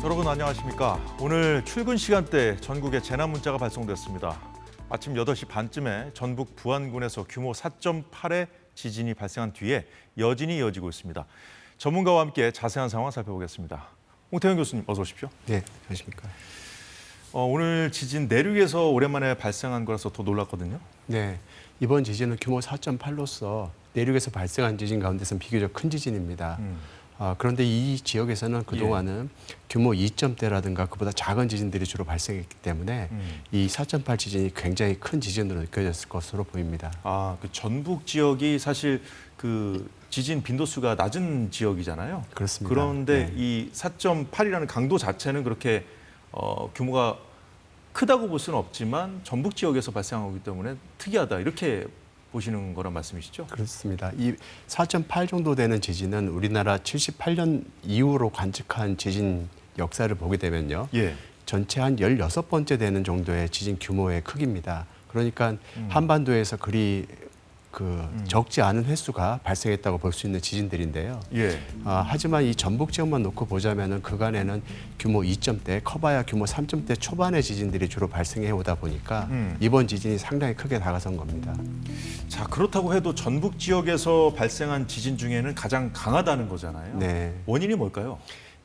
여러분 안녕하십니까? 오늘 출근 시간대 전국에 재난 문자가 발송됐습니다. 아침 8시 반쯤에 전북 부안군에서 규모 4.8의 지진이 발생한 뒤에 여진이 이어지고 있습니다. 전문가와 함께 자세한 상황 살펴보겠습니다. 홍태현 교수님 어서 오십시오. 네, 안녕하십니까? 오늘 지진 내륙에서 오랜만에 발생한 거라서 더 놀랐거든요. 네, 이번 지진은 규모 4.8로서 내륙에서 발생한 지진 가운데서는 비교적 큰 지진입니다. 그런데 이 지역에서는 그동안은 규모 2점대라든가 그보다 작은 지진들이 주로 발생했기 때문에 이 4.8 지진이 굉장히 큰 지진으로 느껴졌을 것으로 보입니다. 그 전북 지역이 사실 그 지진 빈도수가 낮은 지역이잖아요. 그렇습니다. 그런데 네. 이 4.8이라는 강도 자체는 그렇게 규모가 크다고 볼 수는 없지만 전북 지역에서 발생한 거기 때문에 특이하다 이렇게 보시는 거란 말씀이시죠? 그렇습니다. 이 4.8 정도 되는 지진은 우리나라 78년 이후로 관측한 지진 역사를 보게 되면요. 전체 한 16번째 되는 정도의 지진 규모의 크기입니다. 그러니까 한반도에서 그리 적지 않은 횟수가 발생했다고 볼 수 있는 지진들인데요. 하지만 이 전북 지역만 놓고 보자면은 그간에는 규모 2점대, 커봐야 규모 3점대 초반의 지진들이 주로 발생해 오다 보니까 이번 지진이 상당히 크게 다가선 겁니다. 자, 그렇다고 해도 전북 지역에서 발생한 지진 중에는 가장 강하다는 거잖아요. 네. 원인이 뭘까요?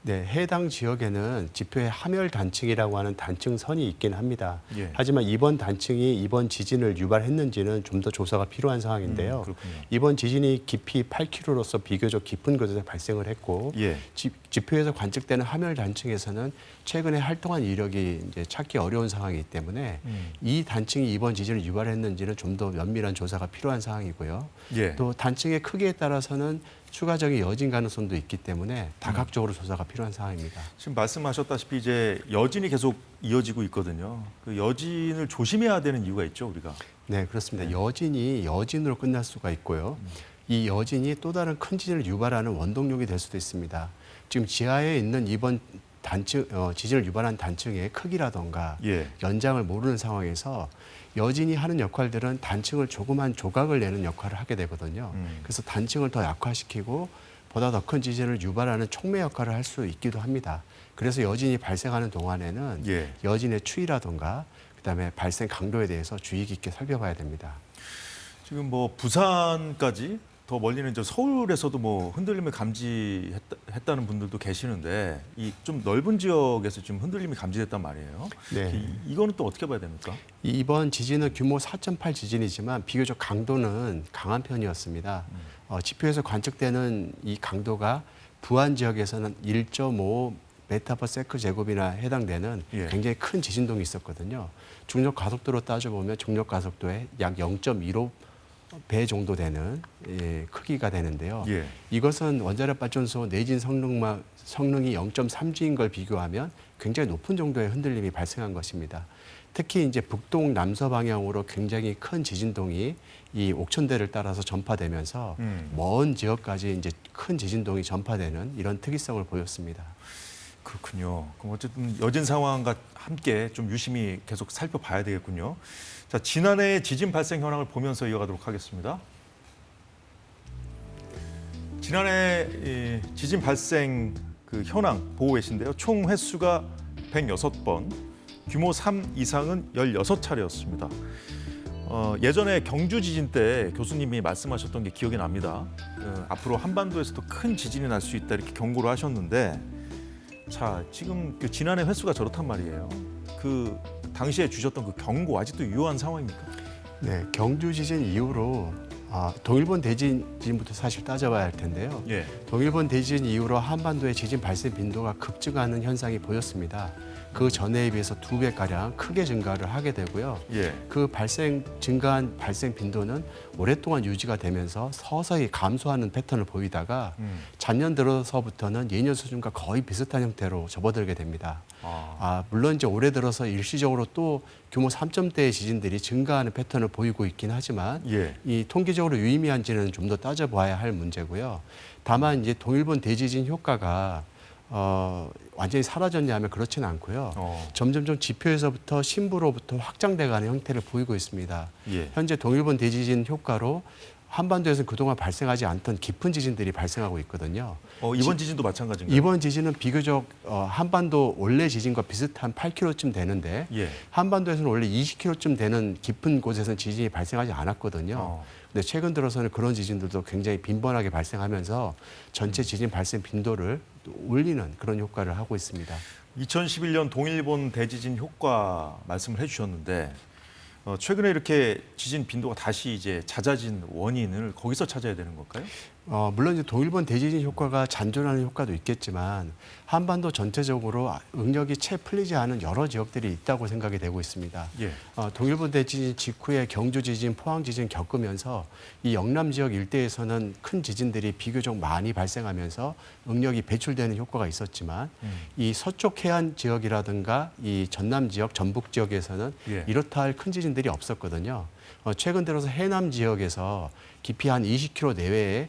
네, 해당 지역에는 지표에 하멸 단층이라고 하는 단층선이 있긴 합니다. 하지만 이번 단층이 이번 지진을 유발했는지는 좀 더 조사가 필요한 상황인데요. 이번 지진이 깊이 8km로서 비교적 깊은 곳에서 발생을 했고 지표에서 관측되는 하멸 단층에서는 최근에 활동한 이력이 이제 찾기 어려운 상황이기 때문에 이 단층이 이번 지진을 유발했는지는 좀 더 면밀한 조사가 필요한 상황이고요. 또 단층의 크기에 따라서는 추가적인 여진 가능성도 있기 때문에 다각적으로 조사가 필요한 상황입니다. 지금 말씀하셨다시피 이제 여진이 계속 이어지고 있거든요. 그 여진을 조심해야 되는 이유가 있죠, 우리가. 네, 그렇습니다. 여진이 여진으로 끝날 수가 있고요. 이 여진이 또 다른 큰 지진을 유발하는 원동력이 될 수도 있습니다. 지금 지하에 있는 이번 단층, 지진을 유발한 단층의 크기라던가 연장을 모르는 상황에서 여진이 하는 역할들은 단층을 조그만 조각을 내는 역할을 하게 되거든요. 그래서 단층을 더 약화시키고 보다 더 큰 지진을 유발하는 촉매 역할을 할 수 있기도 합니다. 그래서 여진이 발생하는 동안에는 여진의 추이라던가 그다음에 발생 강도에 대해서 주의 깊게 살펴봐야 됩니다. 지금 뭐 부산까지 더 멀리는 저 서울에서도 뭐 흔들림을 감지했다는 분들도 계시는데 이 좀 넓은 지역에서 지금 흔들림이 감지됐단 말이에요. 네. 이거는 또 어떻게 봐야 됩니까? 이번 지진은 규모 4.8 지진이지만 비교적 강도는 강한 편이었습니다. 지표에서 관측되는 이 강도가 부안 지역에서는 1.5 메타퍼세크 제곱이나 해당되는 굉장히 큰 지진동이 있었거든요. 중력 가속도로 따져보면 중력 가속도의 약 0.15 배 정도 되는 크기가 되는데요. 이것은 원자력 발전소 내진 성능이 0.3G인 걸 비교하면 굉장히 높은 정도의 흔들림이 발생한 것입니다. 특히 이제 북동 남서 방향으로 굉장히 큰 지진동이 이 옥천대를 따라서 전파되면서 먼 지역까지 이제 큰 지진동이 전파되는 이런 특이성을 보였습니다. 그렇군요. 그럼 어쨌든 여진 상황과 함께 좀 유심히 계속 살펴봐야 되겠군요. 자, 지난해 지진 발생 현황을 보면서 이어가도록 하겠습니다. 지난해 지진 발생 그 현황 보고 계신데요. 총 횟수가 106번, 규모 3 이상은 16차례였습니다. 예전에 경주 지진 때 교수님이 말씀하셨던 게 기억이 납니다. 앞으로 한반도에서도 큰 지진이 날 수 있다 이렇게 경고를 하셨는데 자, 지금 그 지난해 횟수가 저렇단 말이에요. 그 당시에 주셨던 그 경고 아직도 유효한 상황입니까? 네, 경주 지진 이후로 동일본 대지진부터 사실 따져봐야 할 텐데요. 동일본 대지진 이후로 한반도의 지진 발생 빈도가 급증하는 현상이 보였습니다. 그 전해에 비해서 2배가량 크게 증가를 하게 되고요. 예. 그 증가한 발생 빈도는 오랫동안 유지가 되면서 서서히 감소하는 패턴을 보이다가 작년 들어서부터는 예년 수준과 거의 비슷한 형태로 접어들게 됩니다. 물론 이제 올해 들어서 일시적으로 또 규모 3점대의 지진들이 증가하는 패턴을 보이고 있긴 하지만 예. 이 통계적으로 유의미한지는 좀 더 따져봐야 할 문제고요. 다만 이제 동일본 대지진 효과가 완전히 사라졌냐면 그렇지는 않고요. 점점 지표에서부터 심부로부터 확장돼가는 형태를 보이고 있습니다. 예. 현재 동일본 대지진 효과로 한반도에서 그동안 발생하지 않던 깊은 지진들이 발생하고 있거든요. 이번 지진도 마찬가지인가요? 이번 지진은 비교적 한반도 원래 지진과 비슷한 8km쯤 되는데 예. 한반도에서는 원래 20km쯤 되는 깊은 곳에서는 지진이 발생하지 않았거든요. 근데 최근 들어서는 그런 지진들도 굉장히 빈번하게 발생하면서 전체 지진 발생 빈도를 올리는 그런 효과를 하고 있습니다. 2011년 동일본 대지진 효과 말씀을 해주셨는데 최근에 이렇게 지진 빈도가 다시 이제 잦아진 원인을 거기서 찾아야 되는 걸까요? 물론 이제 동일본 대지진 효과가 잔존하는 효과도 있겠지만 한반도 전체적으로 응력이 채 풀리지 않은 여러 지역들이 있다고 생각이 되고 있습니다. 예. 동일본 대지진 직후에 경주 지진, 포항 지진 겪으면서 이 영남 지역 일대에서는 큰 지진들이 비교적 많이 발생하면서 응력이 배출되는 효과가 있었지만 이 서쪽 해안 지역이라든가 이 전남 지역, 전북 지역에서는 예. 이렇다 할 큰 지진들이 없었거든요. 최근 들어서 해남 지역에서 깊이 한 20km 내외에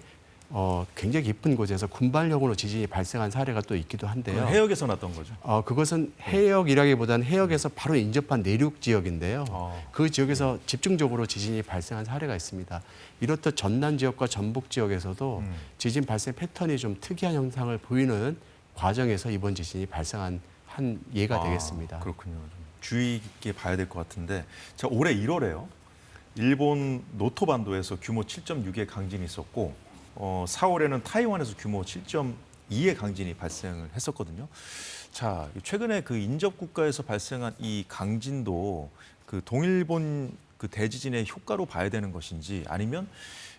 굉장히 깊은 곳에서 군발력으로 지진이 발생한 사례가 또 있기도 한데요. 해역에서 났던 거죠. 그것은 해역이라기보다는 해역에서 바로 인접한 내륙 지역인데요. 그 지역에서 집중적으로 지진이 발생한 사례가 있습니다. 이렇듯 전남 지역과 전북 지역에서도 지진 발생 패턴이 좀 특이한 현상을 보이는 과정에서 이번 지진이 발생한 한 예가 되겠습니다. 그렇군요. 좀 주의 깊게 봐야 될 것 같은데, 자, 올해 1월에요. 일본 노토반도에서 규모 7.6의 강진이 있었고 4월에는 타이완에서 규모 7.2의 강진이 발생을 했었거든요. 자, 최근에 그 인접 국가에서 발생한 이 강진도 그 동일본 그 대지진의 효과로 봐야 되는 것인지 아니면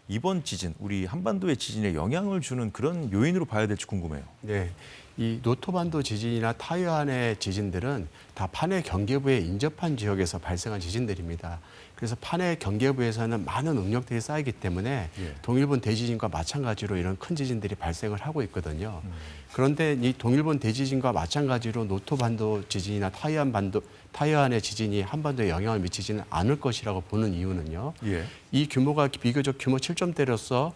이번 지진, 우리 한반도의 지진에 영향을 주는 그런 요인으로 봐야 될지 궁금해요. 네. 이 노토반도 지진이나 타이완의 지진들은 다 판해 경계부에 인접한 지역에서 발생한 지진들입니다. 그래서 판해 경계부에서는 많은 응력들이 쌓이기 때문에 동일본 대지진과 마찬가지로 이런 큰 지진들이 발생을 하고 있거든요. 그런데 이 동일본 대지진과 마찬가지로 노토반도 지진이나 타이완의 지진이 한반도에 영향을 미치지는 않을 것이라고 보는 이유는요. 이 규모가 비교적 규모 7점대로서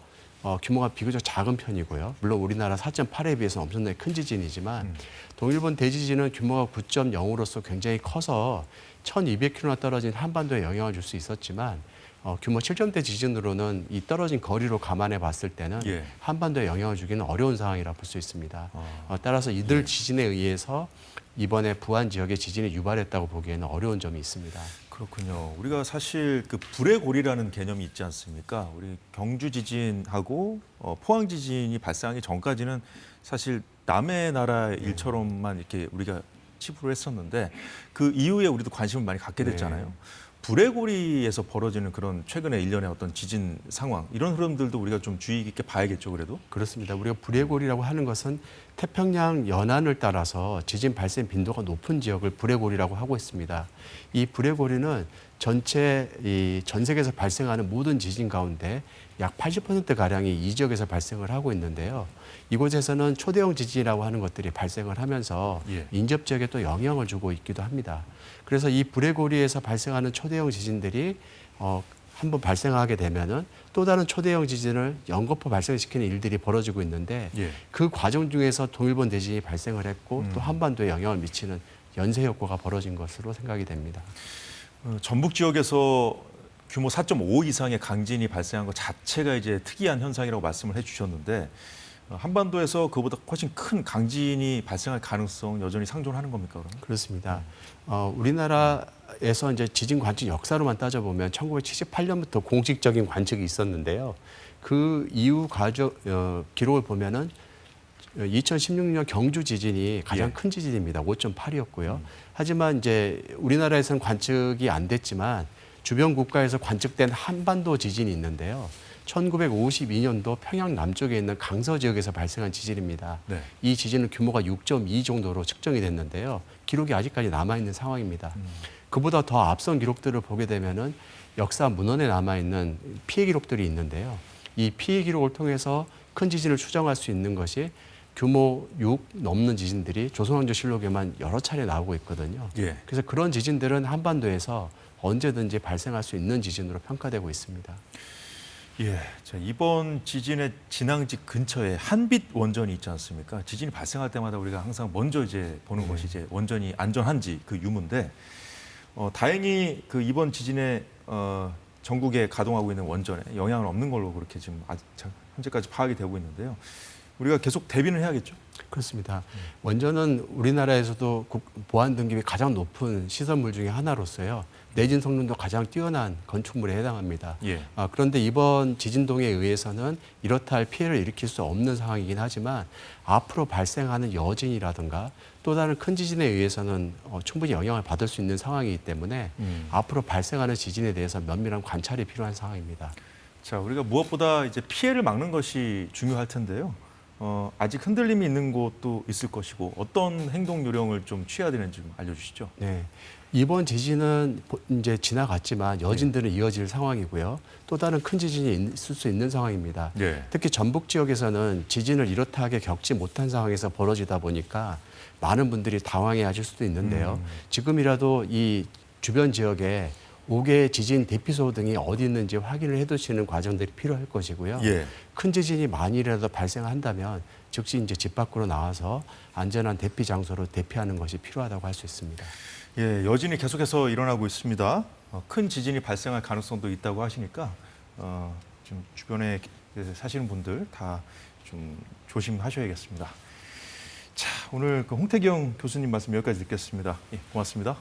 규모가 비교적 작은 편이고요. 물론 우리나라 4.8에 비해서는 엄청나게 큰 지진이지만 동일본 대지진은 규모가 9.0으로서 굉장히 커서 1200km나 떨어진 한반도에 영향을 줄 수 있었지만 규모 7점대 지진으로는 이 떨어진 거리로 감안해 봤을 때는 한반도에 영향을 주기는 어려운 상황이라 볼 수 있습니다. 따라서 이들 지진에 의해서 이번에 부안 지역에 지진이 유발했다고 보기에는 어려운 점이 있습니다. 그렇군요. 우리가 사실 그 불의 고리라는 개념이 있지 않습니까? 우리 경주 지진하고 포항 지진이 발생하기 전까지는 사실 남의 나라 일처럼만 이렇게 우리가 치부를 했었는데 그 이후에 우리도 관심을 많이 갖게 됐잖아요. 불의 고리에서 벌어지는 그런 최근의 일련의 어떤 지진 상황 이런 흐름들도 우리가 좀 주의 깊게 봐야겠죠, 그래도? 그렇습니다. 우리가 불의 고리라고 하는 것은 태평양 연안을 따라서 지진 발생 빈도가 높은 지역을 불의 고리라고 하고 있습니다. 이 불의 고리는 전체 전 세계에서 발생하는 모든 지진 가운데 약 80% 가량이 이 지역에서 발생을 하고 있는데요. 이곳에서는 초대형 지진이라고 하는 것들이 발생을 하면서 인접 지역에 또 영향을 주고 있기도 합니다. 그래서 이 불의 고리에서 발생하는 초대형 지진들이 한번 발생하게 되면은 또 다른 초대형 지진을 연거푸 발생시키는 일들이 벌어지고 있는데 그 과정 중에서 동일본 대지진이 발생을 했고 또 한반도에 영향을 미치는 연쇄 효과가 벌어진 것으로 생각이 됩니다. 전북 지역에서 규모 4.5 이상의 강진이 발생한 것 자체가 이제 특이한 현상이라고 말씀을 해주셨는데 한반도에서 그보다 훨씬 큰 강진이 발생할 가능성 여전히 상존하는 겁니까, 그러면? 그렇습니다. 우리나라에서 이제 지진 관측 역사로만 따져보면 1978년부터 공식적인 관측이 있었는데요. 그 이후 기록을 보면은 2016년 경주 지진이 가장 큰 지진입니다. 5.8이었고요. 하지만 이제 우리나라에서는 관측이 안 됐지만 주변 국가에서 관측된 한반도 지진이 있는데요. 1952년도 평양 남쪽에 있는 강서 지역에서 발생한 지진입니다. 네. 이 지진은 규모가 6.2 정도로 측정이 됐는데요. 기록이 아직까지 남아있는 상황입니다. 그보다 더 앞선 기록들을 보게 되면은 역사 문헌에 남아있는 피해 기록들이 있는데요. 이 피해 기록을 통해서 큰 지진을 추정할 수 있는 것이 규모 6 넘는 지진들이 조선왕조실록에만 여러 차례 나오고 있거든요. 예. 그래서 그런 지진들은 한반도에서 언제든지 발생할 수 있는 지진으로 평가되고 있습니다. 예. 자, 이번 지진의 진앙지 근처에 한빛 원전이 있지 않습니까? 지진이 발생할 때마다 우리가 항상 먼저 이제 보는 것이 이제 원전이 안전한지 그 유무인데 다행히 그 이번 지진에 전국에 가동하고 있는 원전에 영향은 없는 걸로 그렇게 지금 아직 현재까지 파악이 되고 있는데요. 우리가 계속 대비는 해야겠죠. 그렇습니다. 원전은 우리나라에서도 보안 등급이 가장 높은 시설물 중에 하나로서요. 내진 성능도 가장 뛰어난 건축물에 해당합니다. 예. 그런데 이번 지진동에 의해서는 이렇다 할 피해를 일으킬 수 없는 상황이긴 하지만 앞으로 발생하는 여진이라든가 또 다른 큰 지진에 의해서는 충분히 영향을 받을 수 있는 상황이기 때문에 앞으로 발생하는 지진에 대해서 면밀한 관찰이 필요한 상황입니다. 자, 우리가 무엇보다 이제 피해를 막는 것이 중요할 텐데요. 아직 흔들림이 있는 곳도 있을 것이고 어떤 행동 요령을 좀 취해야 되는지 좀 알려주시죠. 네. 이번 지진은 이제 지나갔지만 여진들은 이어질 상황이고요. 또 다른 큰 지진이 있을 수 있는 상황입니다. 예. 특히 전북 지역에서는 지진을 이렇다하게 겪지 못한 상황에서 벌어지다 보니까 많은 분들이 당황해 하실 수도 있는데요. 지금이라도 이 주변 지역에 5개의 지진 대피소 등이 어디 있는지 확인을 해두시는 과정들이 필요할 것이고요. 예. 큰 지진이 만일이라도 발생한다면 즉시 이제 집 밖으로 나와서 안전한 대피 장소로 대피하는 것이 필요하다고 할 수 있습니다. 예, 여진이 계속해서 일어나고 있습니다. 큰 지진이 발생할 가능성도 있다고 하시니까 좀 주변에 사시는 분들 다 좀 조심하셔야겠습니다. 자, 오늘 그 홍태경 교수님 말씀 여기까지 듣겠습니다. 예, 고맙습니다.